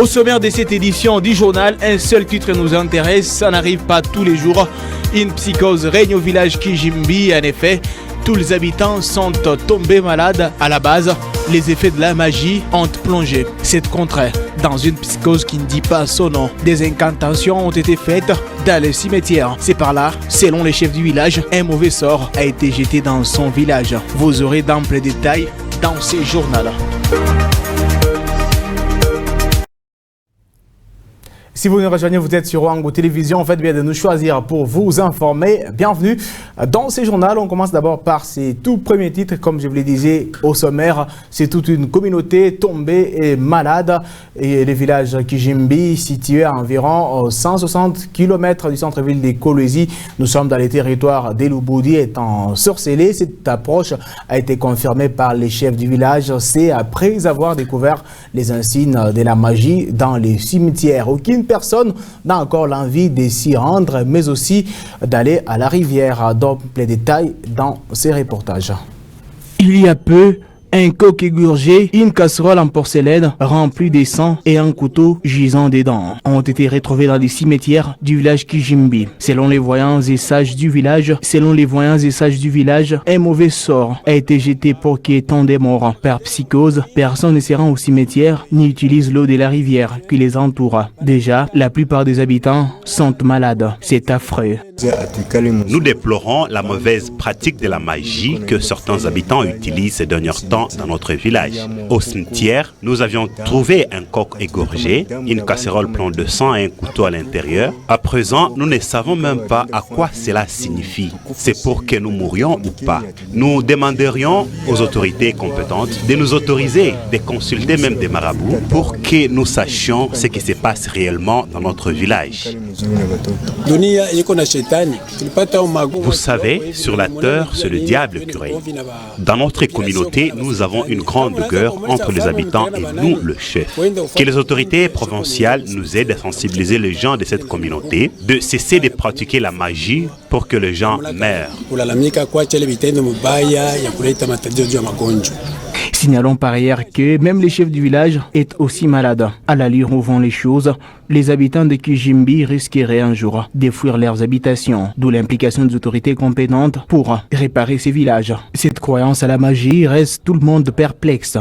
Au sommaire de cette édition du journal, un seul titre nous intéresse, ça n'arrive pas tous les jours. Une psychose règne au village Kijimbi. En effet, tous les habitants sont tombés malades. À la base, les effets de la magie ont plongé cette contrée dans une psychose qui ne dit pas son nom. Des incantations ont été faites dans le cimetière. C'est par là, selon les chefs du village, un mauvais sort a été jeté dans son village. Vous aurez d'amples détails dans ce journal. Si vous nous rejoignez, vous êtes sur Wango Télévision. Faites bien de nous choisir pour vous informer. Bienvenue dans ce journal. On commence d'abord par ces tout premiers titres. Comme je vous le disais au sommaire, c'est toute une communauté tombée et malade. Et le village Kijimbi, situé à environ 160 km du centre-ville de Kolwezi. Nous sommes dans les territoires d'Eluboudi, étant sorcelés. Cette approche a été confirmée par les chefs du village. C'est après avoir découvert les insignes de la magie dans les cimetières. Aucune personne n'a encore l'envie de s'y rendre, mais aussi d'aller à la rivière. Donc, les détails dans ces reportages. Il y a peu, un coq égorgé, une casserole en porcelaine remplie de sang et un couteau gisant dedans ont été retrouvés dans des cimetières du village Kijimbi. Selon les voyants et sages du village, un mauvais sort a été jeté pour qu'il y ait tant de morts. Par psychose, personne ne se rend au cimetière ni utilise l'eau de la rivière qui les entoure. Déjà, la plupart des habitants sont malades. C'est affreux. Nous déplorons la mauvaise pratique de la magie que certains habitants utilisent ces derniers temps dans notre village. Au cimetière, nous avions trouvé un coq égorgé, une casserole pleine de sang et un couteau à l'intérieur. À présent, nous ne savons même pas à quoi cela signifie. C'est pour que nous mourions ou pas. Nous demanderions aux autorités compétentes de nous autoriser de consulter même des marabouts pour que nous sachions ce qui se passe réellement dans notre village. Vous savez, sur la terre, c'est le diable qui règne. Dans notre communauté, nous avons une grande guerre entre les habitants et nous, le chef. Que les autorités provinciales nous aident à sensibiliser les gens de cette communauté, de cesser de pratiquer la magie pour que les gens meurent. Signalons par ailleurs que même les chefs du village est aussi malade. À l'allure où vont les choses, les habitants de Kijimbi risqueraient un jour de fuir leurs habitations, d'où l'implication des autorités compétentes pour réparer ces villages. Cette croyance à la magie reste tout le monde perplexe.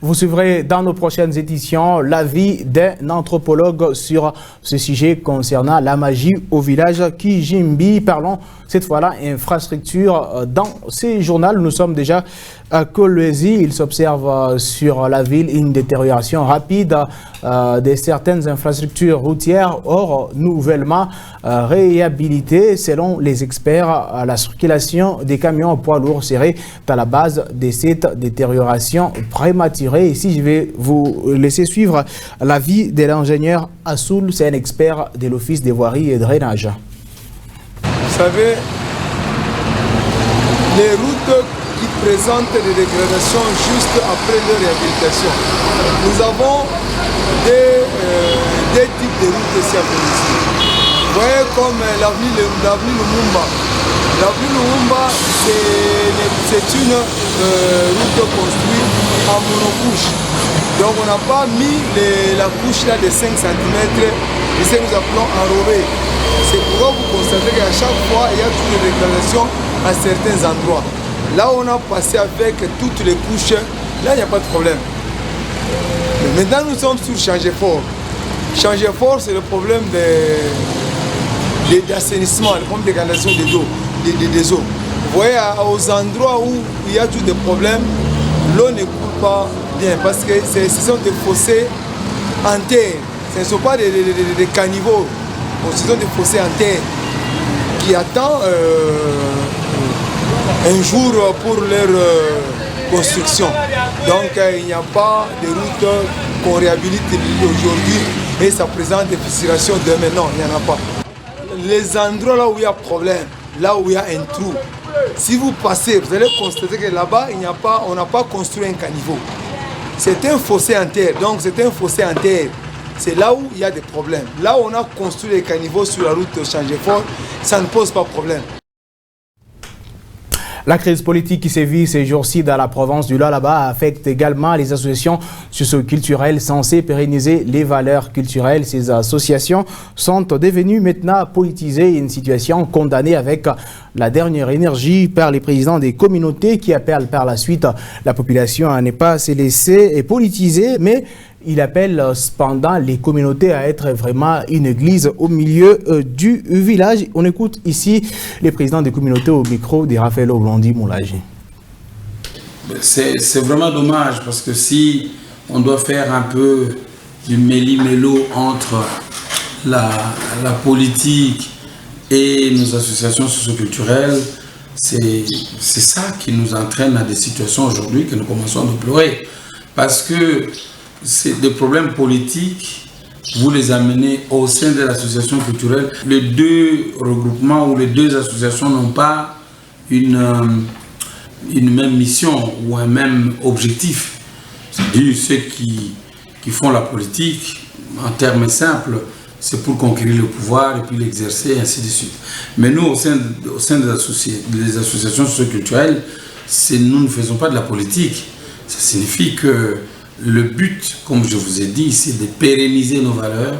Vous suivrez dans nos prochaines éditions l'avis d'un anthropologue sur ce sujet concernant la magie au village Kijimbi. Parlons cette fois-là infrastructure. Dans ces journaux, nous sommes déjà à Kolwezi. Il s'observe sur la ville une détérioration rapide de certaines infrastructures routières. Or, nouvellement réhabilitées, selon les experts, la circulation des camions poids lourds serait à la base de cette détérioration prématurée. Ici, je vais vous laisser suivre l'avis de l'ingénieur Assoul, c'est un expert de l'Office des voiries et drainage. Vous savez, les routes qui présentent des dégradations juste après leur réhabilitation. Nous avons des types de routes ici à Kolwezi. Vous voyez comme l'avenue Lumumba. L'avenue Lumumba, c'est une route construite en monocouche. Donc on n'a pas mis la couche là de 5 cm, ici nous appelons enrobé. C'est pourquoi vous constatez qu'à chaque fois, il y a toutes les dégradations à certains endroits. Là, on a passé avec toutes les couches, là, il n'y a pas de problème. Mais maintenant, nous sommes sur changer fort. Changer fort, c'est le problème d'assainissement, le problème de dégradation des eaux. Vous voyez, aux endroits où il y a tous des problèmes, l'eau ne coule pas bien parce que ce sont des fossés en terre. Ce ne sont pas des caniveaux. Ce sont des fossés en terre qui attendent un jour pour leur construction. Donc il n'y a pas de route qu'on réhabilite aujourd'hui et ça présente des fissurations demain. Non, il n'y en a pas. Les endroits là où il y a problème, là où il y a un trou, si vous passez, vous allez constater que là-bas, on n'a pas construit un caniveau. C'est un fossé en terre, donc c'est un fossé en terre. C'est là où il y a des problèmes. Là où on a construit les caniveaux sur la route de Changefort, ça ne pose pas de problème. La crise politique qui sévit ces jours-ci dans la province du Lualaba affecte également les associations socio-culturelles censées pérenniser les valeurs culturelles. Ces associations sont devenues maintenant politisées, une situation condamnée avec la dernière énergie par les présidents des communautés qui appellent par la suite la population à ne pas se laisser politiser, mais il appelle cependant les communautés à être vraiment une église au milieu du village. On écoute ici les présidents des communautés au micro de Raphaël Oblandi Moulagi. C'est vraiment dommage parce que si on doit faire un peu du méli-mélo entre la politique et nos associations socioculturelles, c'est ça qui nous entraîne à des situations aujourd'hui que nous commençons à déplorer. Parce que c'est des problèmes politiques, vous les amenez au sein de l'association culturelle. Les deux regroupements ou les deux associations n'ont pas une même mission ou un même objectif. C'est-à-dire ceux qui font la politique, en termes simples, c'est pour conquérir le pouvoir et puis l'exercer, et ainsi de suite. Mais nous, au sein des associations socioculturelles, nous ne faisons pas de la politique. Ça signifie que le but, comme je vous ai dit, c'est de pérenniser nos valeurs,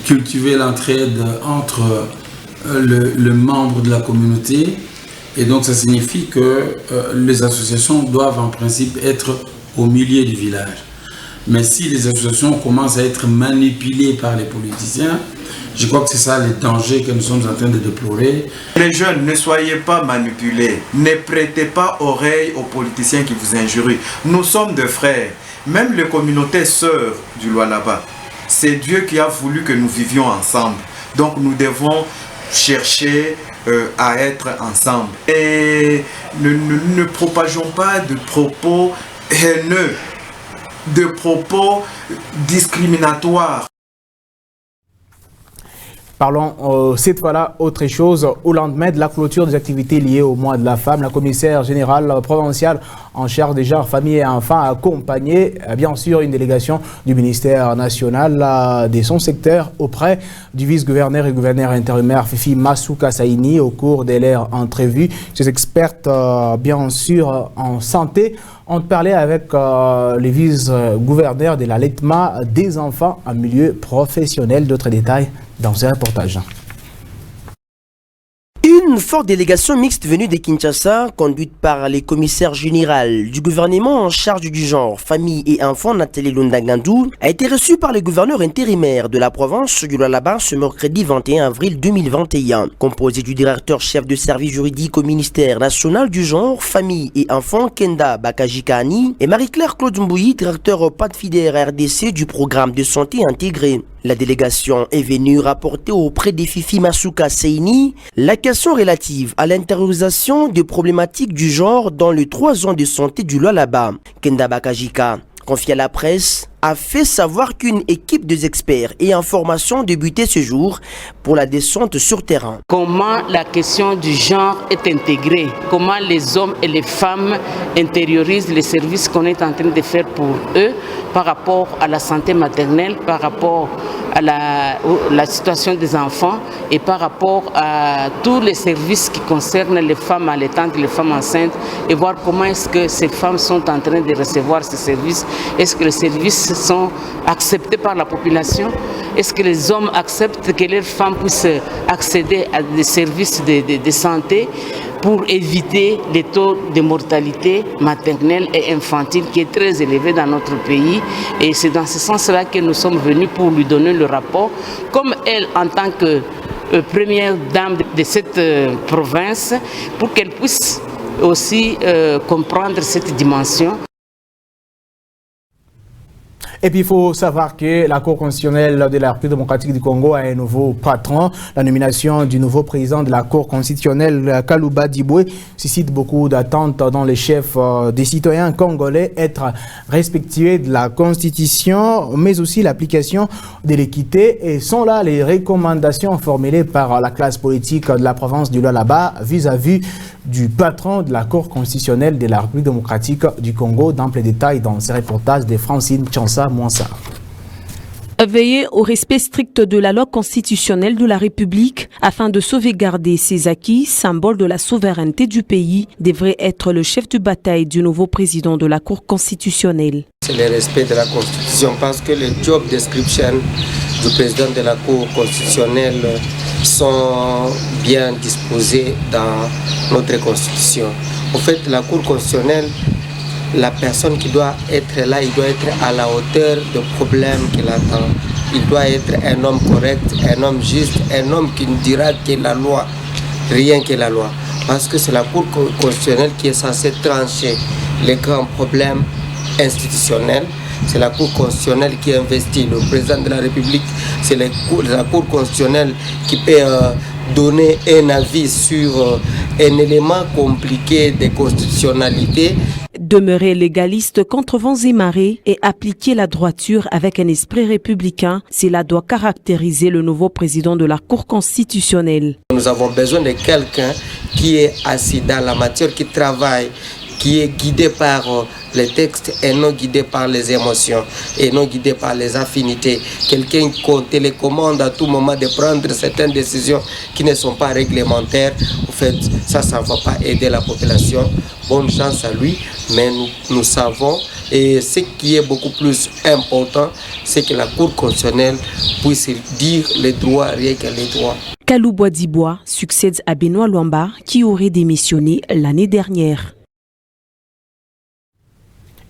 cultiver l'entraide entre le membre de la communauté. Et donc, ça signifie que les associations doivent en principe être au milieu du village. Mais si les associations commencent à être manipulées par les politiciens, je crois que c'est ça les dangers que nous sommes en train de déplorer. Les jeunes, ne soyez pas manipulés. Ne prêtez pas oreille aux politiciens qui vous injurient. Nous sommes des frères. Même les communautés sœurs du Lualaba. C'est Dieu qui a voulu que nous vivions ensemble. Donc nous devons chercher à être ensemble. Et ne propageons pas de propos haineux, de propos discriminatoires. Parlons cette fois-là autre chose. Au lendemain de la clôture des activités liées au mois de la femme, la commissaire générale provinciale en charge des genres, familles et enfants a accompagné bien sûr une délégation du ministère national de son secteur auprès du vice-gouverneur et gouverneur intérimaire Fifi Masuka Saini au cours de leur entrevue. Ces expertes bien sûr en santé ont parlé avec les vice-gouverneurs de l'allaitement des enfants en milieu professionnel. D'autres détails dans ce reportage. Une forte délégation mixte venue de Kinshasa, conduite par les commissaires généraux du gouvernement en charge du genre, famille et enfants, Nathalie Lundagandou, a été reçue par le gouverneur intérimaire de la province du Lualaba ce mercredi 21 avril 2021. Composé du directeur chef de service juridique au ministère national du genre, famille et enfants, Kenda Bakajikani, et Marie-Claire Claude Mbouyi, directeur au PADFIDER RDC du programme de santé intégré. La délégation est venue rapporter auprès de Fifi Masuka Saini la question relative à l'intériorisation des problématiques du genre dans les 3 zones de santé du Lualaba. Kenda Bakajika, confié à la presse, a fait savoir qu'une équipe d'experts et en formation débutait ce jour pour la descente sur terrain. Comment la question du genre est intégrée, comment les hommes et les femmes intériorisent les services qu'on est en train de faire pour eux par rapport à la santé maternelle, par rapport à la situation des enfants et par rapport à tous les services qui concernent les femmes allaitantes, les femmes enceintes, et voir comment est-ce que ces femmes sont en train de recevoir ces services. Est-ce que les services sont acceptés par la population? Est-ce que les hommes acceptent que leurs femmes puissent accéder à des services de santé pour éviter les taux de mortalité maternelle et infantile qui est très élevé dans notre pays? Et c'est dans ce sens-là que nous sommes venus pour lui donner le rapport, comme elle en tant que première dame de cette province, pour qu'elle puisse aussi comprendre cette dimension. Et puis il faut savoir que la Cour constitutionnelle de la République démocratique du Congo a un nouveau patron. La nomination du nouveau président de la Cour constitutionnelle, Kalouba Diboué, suscite beaucoup d'attentes dans les chefs des citoyens congolais, être respectueux de la Constitution, mais aussi l'application de l'équité. Et sont là les recommandations formulées par la classe politique de la province du Lualaba vis-à-vis du patron de la Cour constitutionnelle de la République démocratique du Congo. D'ample détails dans ces reportages de Francine Tchansa Mouansa. Veiller au respect strict de la loi constitutionnelle de la République afin de sauvegarder ses acquis, symbole de la souveraineté du pays, devrait être le chef de bataille du nouveau président de la Cour constitutionnelle. C'est le respect de la Constitution parce que les job description du président de la Cour constitutionnelle sont bien disposés dans notre Constitution. En fait, la Cour constitutionnelle, la personne qui doit être là, il doit être à la hauteur des problèmes qu'il attend. Il doit être un homme correct, un homme juste, un homme qui ne dira que la loi, rien que la loi. Parce que c'est la Cour constitutionnelle qui est censée trancher les grands problèmes institutionnels. C'est la Cour constitutionnelle qui investit le président de la République. C'est la Cour constitutionnelle qui peut donner un avis sur un élément compliqué de constitutionnalité. Demeurer légaliste contre vents et marées et appliquer la droiture avec un esprit républicain, cela doit caractériser le nouveau président de la Cour constitutionnelle. Nous avons besoin de quelqu'un qui est assis dans la matière, qui travaille, qui est guidé par les textes et non guidé par les émotions et non guidé par les affinités. Quelqu'un qu'on télécommande à tout moment de prendre certaines décisions qui ne sont pas réglementaires. En fait, ça ne va pas aider la population. Bonne chance à lui, mais nous savons, et ce qui est beaucoup plus important, c'est que la Cour constitutionnelle puisse dire les droits, rien que les droits. Kalouba Diboué succède à Benoît Luamba qui aurait démissionné l'année dernière.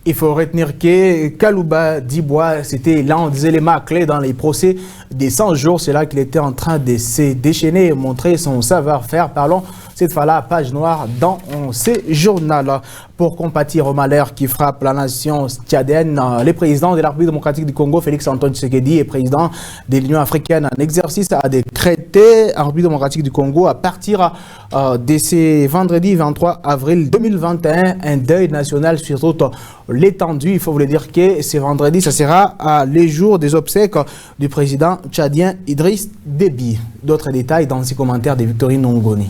Il faut retenir que Kalouba Diboué, c'était l'un des éléments clés dans les procès des 100 jours. C'est là qu'il était en train de se déchaîner et montrer son savoir-faire. Parlons cette fois-là, page noire dans ce journal. Pour compatir au malheur qui frappe la nation tchadienne, le président de la République démocratique du Congo, Félix Antoine Tshisekedi, et président de l'Union africaine en exercice, a décrété en République démocratique du Congo à partir de ce vendredi 23 avril 2021 un deuil national sur toute l'étendue. Il faut vous le dire que ce vendredi, ça sera les jours des obsèques du président tchadien Idriss Déby. D'autres détails dans ces commentaires de Victorine Nongoni.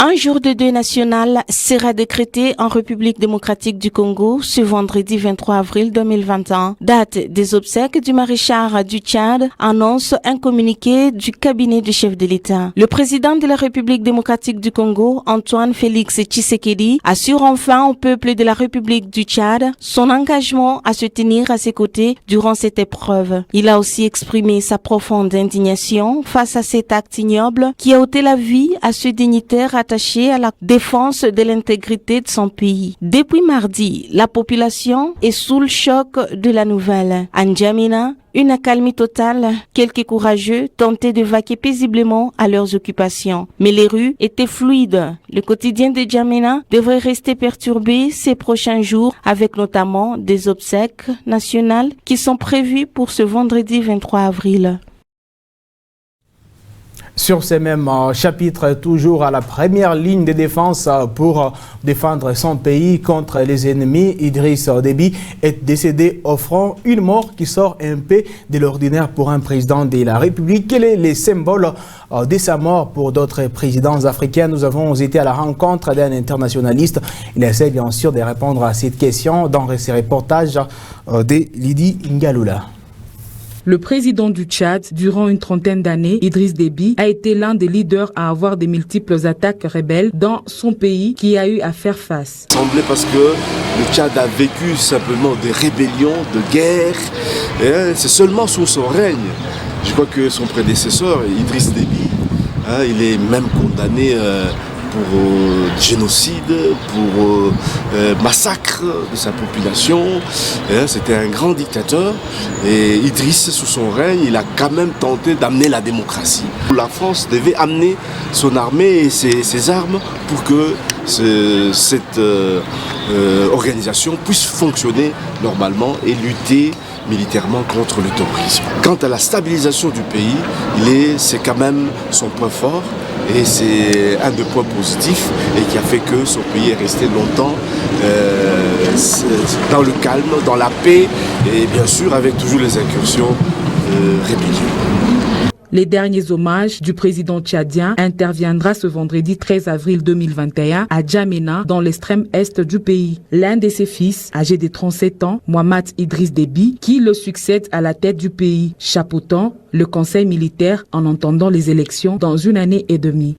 Un jour de deuil national sera décrété en République démocratique du Congo ce vendredi 23 avril 2021. Date des obsèques du maréchal du Tchad, annonce un communiqué du cabinet du chef de l'État. Le président de la République démocratique du Congo, Antoine Félix Tshisekedi, assure enfin au peuple de la République du Tchad son engagement à se tenir à ses côtés durant cette épreuve. Il a aussi exprimé sa profonde indignation face à cet acte ignoble qui a ôté la vie à ce dignitaire attaché à la défense de l'intégrité de son pays. Depuis mardi, la population est sous le choc de la nouvelle. À N'Djamena, une accalmie totale, quelques courageux tentaient de vaquer paisiblement à leurs occupations. Mais les rues étaient fluides. Le quotidien de N'Djamena devrait rester perturbé ces prochains jours avec notamment des obsèques nationales qui sont prévues pour ce vendredi 23 avril. Sur ces mêmes chapitres, toujours à la première ligne de défense pour défendre son pays contre les ennemis, Idriss Déby est décédé au front, une mort qui sort un peu de l'ordinaire pour un président de la République. Quel est le symbole de sa mort pour d'autres présidents africains? Nous avons été à la rencontre d'un internationaliste. Il essaie bien sûr de répondre à cette question dans ces reportages de Lydie Ngalula. Le président du Tchad, durant une trentaine d'années, Idriss Déby, a été l'un des leaders à avoir de multiples attaques rebelles dans son pays qui a eu à faire face. Semblait parce que le Tchad a vécu simplement des rébellions, de guerres. C'est seulement sous son règne. Je crois que son prédécesseur, Idriss Déby, il est même condamné pour génocide, pour massacre de sa population. C'était un grand dictateur et Idriss, sous son règne, il a quand même tenté d'amener la démocratie. La France devait amener son armée et ses armes pour que cette organisation puisse fonctionner normalement et lutter militairement contre le terrorisme. Quant à la stabilisation du pays, c'est quand même son point fort et c'est un des points positifs et qui a fait que son pays est resté longtemps dans le calme, dans la paix et bien sûr avec toujours les incursions rébellions. Les derniers hommages du président tchadien interviendra ce vendredi 13 avril 2021 à Djamena, dans l'extrême est du pays. L'un de ses fils, âgé de 37 ans, Mohamed Idriss Déby, qui le succède à la tête du pays, chapeautant le conseil militaire en entendant les élections dans 1 année et demie.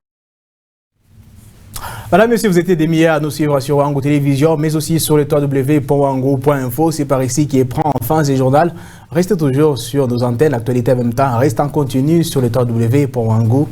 Madame, monsieur, vous étiez des milliers à nous suivre sur Wango Télévision, mais aussi sur le www.wango.info. C'est par ici qui prend fin ce journal. Restez toujours sur nos antennes, l'actualité en même temps. Reste en continu sur le www.wango.info.